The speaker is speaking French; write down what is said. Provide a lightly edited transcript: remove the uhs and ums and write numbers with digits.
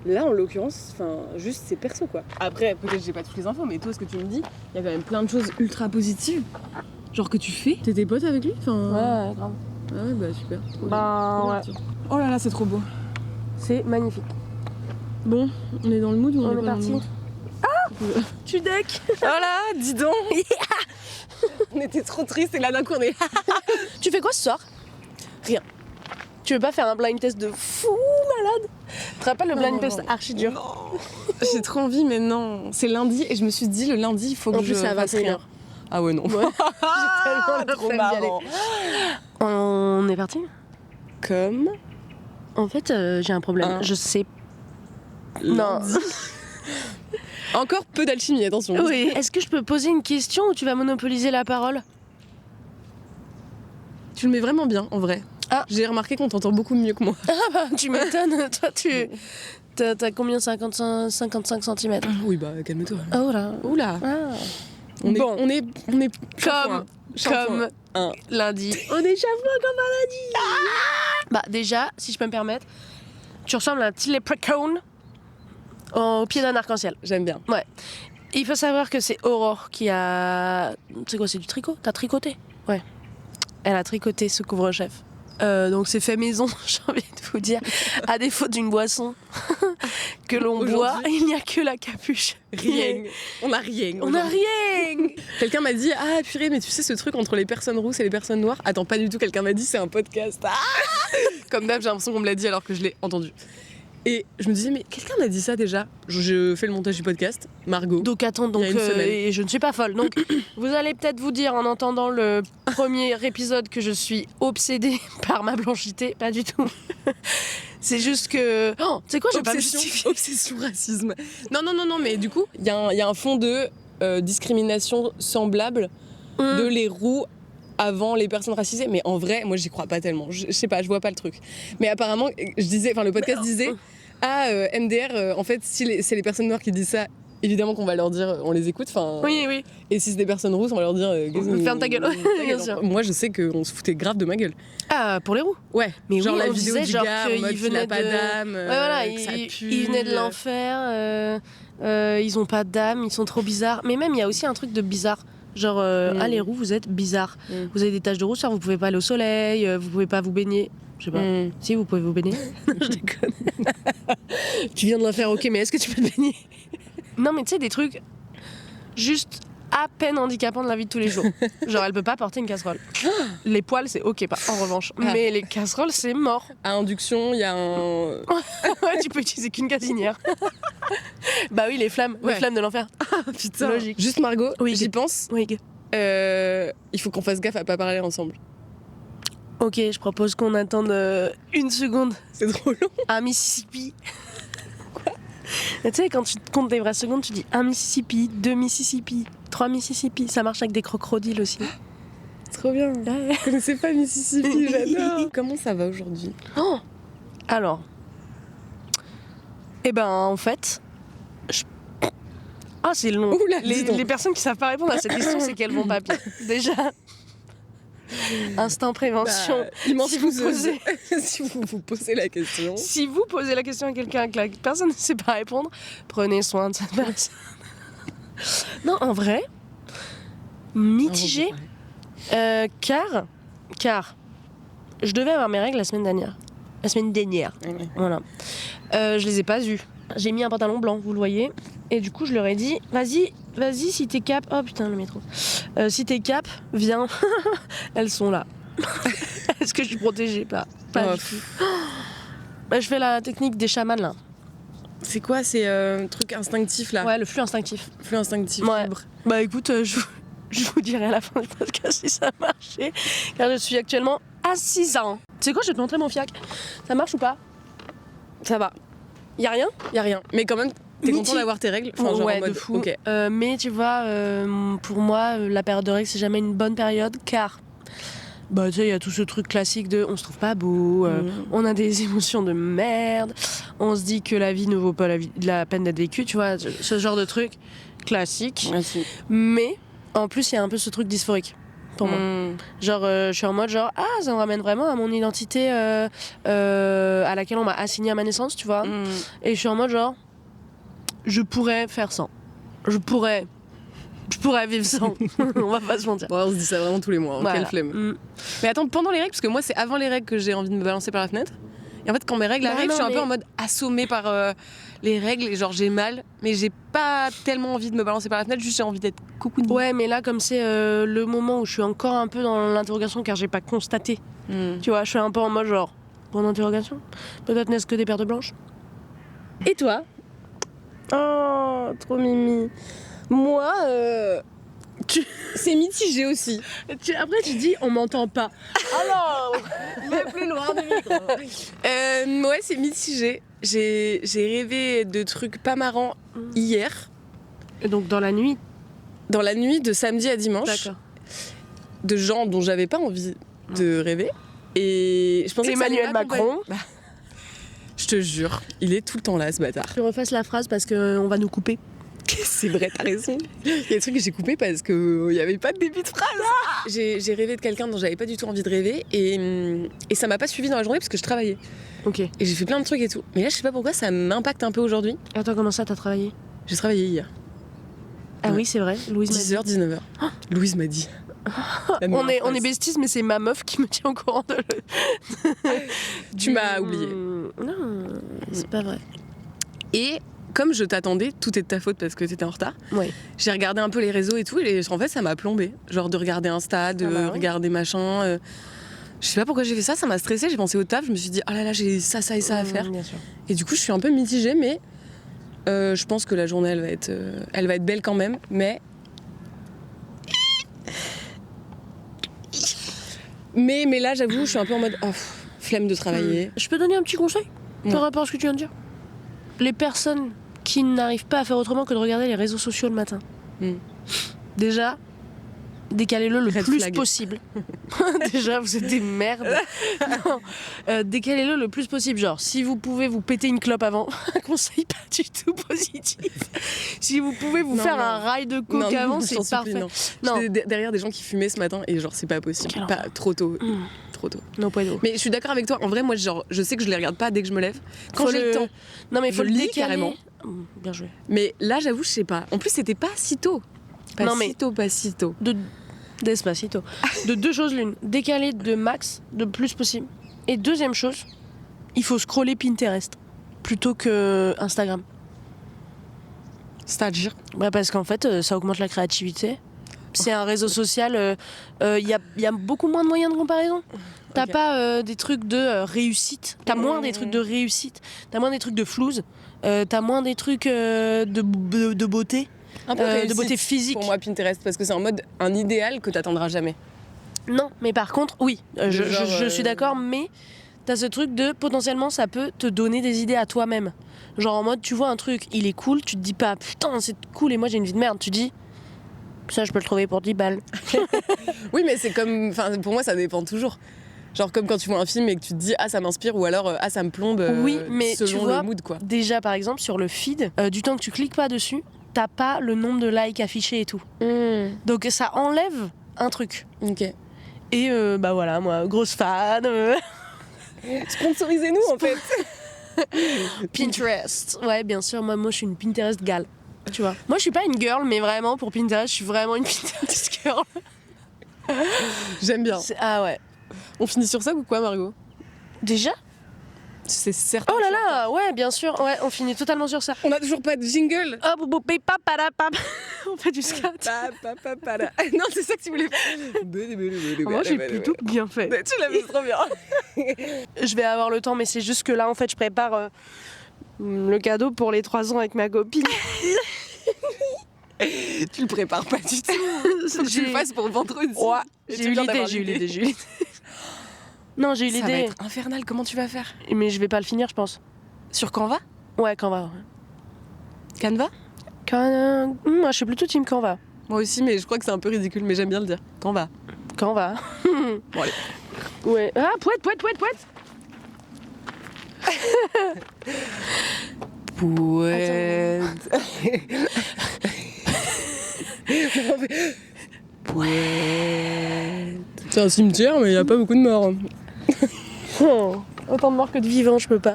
Là, en l'occurrence, juste c'est perso quoi. Après, peut-être j'ai pas toutes les infos, mais toi, ce que tu me dis, il y a quand même plein de choses ultra positives. Genre que tu fais. T'étais pote avec lui Ouais, grave. Ah ouais, bah super. Ouais. Oh là là, c'est trop beau. C'est magnifique. Bon, on est dans le mood ou On est parti. Tu deck. Oh là, dis donc. On était trop tristes et là d'un coup on est... Tu fais quoi ce soir? Rien. Tu veux pas faire un blind test de fou malade? Tu te rappelles le blind test archi dur? Non. J'ai trop envie, mais non. C'est lundi et je me suis dit, le lundi, il faut que en je plus, c'est à fasse 21h. rien. Ah ouais, non. Ouais. J'ai tellement la trop flemme d'y aller. marrant. On est parti? Comme... En fait, j'ai un problème. Je sais. Lundi. Non. Encore peu d'alchimie, attention. Oui. Est-ce que je peux poser une question ou tu vas monopoliser la parole? Tu le mets vraiment bien, en vrai. Ah. J'ai remarqué qu'on t'entend beaucoup mieux que moi. Ah bah, tu m'étonnes. Toi, t'as combien? 55 cm? Oui, bah, calme-toi. Oh là. Oula. Ah. On est Comme un. lundi. On est chafouin comme un lundi. Bah déjà, si je peux me permettre, tu ressembles à un petit leprechaun au pied d'un arc-en-ciel. J'aime bien. Ouais. Il faut savoir que c'est Aurore qui a... C'est quoi, c'est du tricot? T'as tricoté? Ouais. Elle a tricoté ce couvre-chef. Donc c'est fait maison, j'ai envie de vous dire. À défaut d'une boisson que l'on boit, il n'y a que la capuche. Rien. On a rien. On n'a rien. Quelqu'un m'a dit, ah purée, mais tu sais ce truc entre les personnes rousses et les personnes noires? Attends, pas du tout, quelqu'un m'a dit, c'est un podcast. Ah comme d'hab, j'ai l'impression qu'on me l'a dit alors que je l'ai entendu. Et je me disais, mais quelqu'un m'a dit ça déjà? Je fais le montage du podcast, Margot. Donc attends, donc, il y a une semaine. et je ne suis pas folle. Donc vous allez peut-être vous dire en entendant le premier épisode que je suis obsédée par ma blanchité. Pas du tout. C'est juste que... Oh, tu sais quoi, je vais pas me justifier. Obsession, racisme. Non, mais du coup, il y a un fond de discrimination semblable de les roux avant les personnes racisées. Mais en vrai, moi, j'y crois pas tellement. Je sais pas, je vois pas le truc. Mais apparemment, le podcast disait... MDR, en fait, si c'est les personnes noires qui disent ça, évidemment qu'on va leur dire, on les écoute. Oui. Et si c'est des personnes rousses, on va leur dire... ferme ta gueule. Bien sûr. Moi, je sais qu'on se foutait grave de ma gueule. Ah, pour les roux? Ouais. Mais genre oui, la on vidéo disait du genre gars, en mode qu'ils il venaient a pas d'âme, ouais, voilà, que ça pue. ils venaient de l'enfer, ils ont pas d'âme, ils sont trop bizarres. Mais même, il y a aussi un truc de bizarre. Genre, les roux, vous êtes bizarres. Vous avez des taches de rousseur, vous pouvez pas aller au soleil, vous pouvez pas vous baigner. Je sais pas. Si, vous pouvez vous baigner. Je déconne. Tu viens de l'enfer, ok, mais est-ce que tu peux te baigner? Non, mais tu sais, des trucs juste à peine handicapants de la vie de tous les jours. Genre, elle peut pas porter une casserole. Les poils, c'est ok, pas en revanche. Mais les casseroles, c'est mort. À induction, il y a un... Ouais, tu peux utiliser qu'une gazinière. Bah oui, les flammes de l'enfer. Ah putain. Logique. Juste Margot, oui, j'y pense. Oui. Il faut qu'on fasse gaffe à pas parler ensemble. Ok, je propose qu'on attende une seconde. C'est trop long. Un Mississippi. Tu sais, quand tu comptes des vraies secondes, tu dis un Mississippi, 2 Mississippi, 3 Mississippi. Ça marche avec des crocodiles aussi. Trop bien. Ouais. Je connaissais pas Mississippi, j'adore. Comment ça va aujourd'hui? Alors, en fait, c'est long. Oula, les personnes qui savent pas répondre à cette question, c'est qu'elles vont pas bien. Déjà. Instant prévention. Si vous vous posez la question. Si vous posez la question à quelqu'un et que la personne ne sait pas répondre, prenez soin de cette personne. Non, en vrai, mitigé. Car je devais avoir mes règles la semaine dernière. Voilà. Je les ai pas eues. J'ai mis un pantalon blanc, vous le voyez. Et du coup, je leur ai dit, vas-y, si t'es cap... Oh putain, le métro. Si t'es cap, viens. Elles sont là. Est-ce que je suis protégée? Pas du tout. Je fais la technique des chamans, là. C'est quoi? C'est un truc instinctif, là? Ouais, le flux instinctif. Flux instinctif, ouais. libre. Bah écoute, je vous dirai à la fin du podcast si ça a marché. Car je suis actuellement à 6 ans. Tu sais quoi, je vais te montrer mon fiac. Ça marche ou pas? Ça va. Y'a rien? Y'a rien. Mais quand même... T'es content d'avoir tes règles? Genre en mode, de fou. Okay. Mais tu vois, pour moi, la période de règles, c'est jamais une bonne période, car tu sais, il y a tout ce truc classique de on se trouve pas beau, on a des émotions de merde, on se dit que la vie ne vaut pas la peine d'être vécue, tu vois, ce genre de truc classique. Merci. Mais en plus, il y a un peu ce truc dysphorique. pour moi. Genre, je suis en mode genre, ça me ramène vraiment à mon identité à laquelle on m'a assigné à ma naissance, tu vois. Et je suis en mode genre, je pourrais faire sans. Je pourrais vivre sans. On va pas se mentir. Bon, on se dit ça vraiment tous les mois, quelle flemme. Mais attends, pendant les règles, parce que moi c'est avant les règles que j'ai envie de me balancer par la fenêtre. Et en fait, quand mes règles arrivent, je suis un peu en mode assommée par les règles. Et genre, j'ai mal, mais j'ai pas tellement envie de me balancer par la fenêtre, juste j'ai envie d'être coucounie. Ouais, mais là, comme c'est le moment où je suis encore un peu dans l'interrogation car j'ai pas constaté, tu vois, je suis un peu en mode genre, bonne interrogation. Peut-être n'est-ce que des paires de blanches. Et toi? Oh, trop mimi. Moi, c'est mitigé aussi. Après, tu dis, on m'entend pas. Alors, le plus loin du micro. Ouais, c'est mitigé. J'ai rêvé de trucs pas marrants hier. Et donc, dans la nuit? Dans la nuit de samedi à dimanche. D'accord. De gens dont j'avais pas envie de rêver. Et je pensais Emmanuel Macron. Je te jure, il est tout le temps là, ce bâtard. Je refasses la phrase parce qu'on va nous couper. C'est vrai, t'as raison. Il y a des trucs que j'ai coupés parce qu'il n'y avait pas de début de phrase. J'ai rêvé de quelqu'un dont j'avais pas du tout envie de rêver et ça m'a pas suivi dans la journée parce que je travaillais. Ok. Et j'ai fait plein de trucs et tout. Mais là, je sais pas pourquoi ça m'impacte un peu aujourd'hui. Attends, comment ça, t'as travaillé? J'ai travaillé hier. Ah oui, c'est vrai. Louise m'a 10h, 19h. Louise m'a dit. On est besties, mais c'est ma meuf qui me tient au courant de Tu m'as oublié. Non, c'est pas vrai. Et comme je t'attendais, tout est de ta faute parce que t'étais en retard. Ouais. J'ai regardé un peu les réseaux et tout, et en fait, ça m'a plombé. Genre de regarder Insta, de regarder machin. Je sais pas pourquoi j'ai fait ça, ça m'a stressée. J'ai pensé au taf, je me suis dit, oh là là, j'ai ça et ça à faire. Bien sûr. Et du coup, je suis un peu mitigée, mais je pense que la journée, elle va être belle quand même. Mais là, j'avoue, je suis un peu en mode flemme de travailler. Je peux donner un petit conseil par rapport à ce que tu viens de dire? Les personnes qui n'arrivent pas à faire autrement que de regarder les réseaux sociaux le matin. Déjà, décalez-le le plus possible. Déjà, vous êtes des merdes. Décalez-le le plus possible. Genre, si vous pouvez vous péter une clope avant, un conseil pas du tout positif. Si vous pouvez vous faire un rail de coke avant, c'est parfait. Non. J'étais derrière des gens qui fumaient ce matin et genre, c'est pas possible. Pas trop tôt. Trop tôt. Non, pas d'eau. Mais je suis d'accord avec toi. En vrai, moi, genre, je sais que je les regarde pas dès que je me lève. Quand j'ai le temps. Non, mais il faut le décaler. Carrément. Bien joué. Mais là, j'avoue, je sais pas. En plus, c'était pas si tôt. Pas si tôt. Despacito. De deux choses l'une. Décaler de max, de plus possible. Et deuxième chose, il faut scroller Pinterest plutôt que Instagram. C'est-à-dire Parce qu'en fait, ça augmente la créativité. C'est un réseau social, il y a beaucoup moins de moyens de comparaison. T'as pas des trucs de réussite. T'as moins des trucs de réussite. T'as moins des trucs de flouze. T'as moins des trucs de beauté. Un peu de beauté physique. Pour moi, Pinterest, parce que c'est en mode un idéal que t'atteindras jamais. Non, mais par contre, oui, je suis d'accord, mais t'as ce truc de potentiellement ça peut te donner des idées à toi-même. Genre en mode, tu vois un truc, il est cool, tu te dis pas putain, c'est cool et moi j'ai une vie de merde. Tu dis, ça je peux le trouver pour 10 balles. Oui, mais c'est comme. Enfin, pour moi, ça dépend toujours. Genre comme quand tu vois un film et que tu te dis ça m'inspire ou alors ça me plombe oui, mais selon tu vois, le mood quoi. Déjà par exemple sur le feed, du temps que tu cliques pas dessus, t'as pas le nombre de likes affichés et tout. Donc ça enlève un truc. Ok. Et voilà, moi, grosse fan. Sponsorisez-nous en fait. Pinterest. Ouais, bien sûr, moi je suis une Pinterest gal. Tu vois. Moi je suis pas une girl, mais vraiment pour Pinterest, je suis vraiment une Pinterest girl. J'aime bien. Ah ouais. On finit sur ça ou quoi, Margot? Déjà? C'est certain. Oh là là, ouais, bien sûr, ouais, on finit totalement sur ça. On a toujours pas de jingle. Oh, boubou, on fait du scat. Non, c'est ça que tu voulais faire. Moi, j'ai plutôt bien fait. Tu l'as fait trop bien. Je vais avoir le temps, mais c'est juste que là, en fait, je prépare le cadeau pour les 3 ans avec ma copine. Tu le prépares pas du tout. Faut que tu le fasses pour vendredi. Ouais, j'ai eu l'idée. Non, j'ai eu l'idée. Ça va être infernal, comment tu vas faire? Mais je vais pas le finir, je pense. Sur Canva? Ouais, Canva. Canva? Moi, je suis plutôt team Canva. Moi aussi, mais je crois que c'est un peu ridicule, mais j'aime bien le dire. Canva. Canva. Bon, allez. Ouais. Ah, pouette. Pouette. Pouette. C'est un cimetière, mais il n'y a pas beaucoup de morts. Autant de morts que de vivants, je peux pas.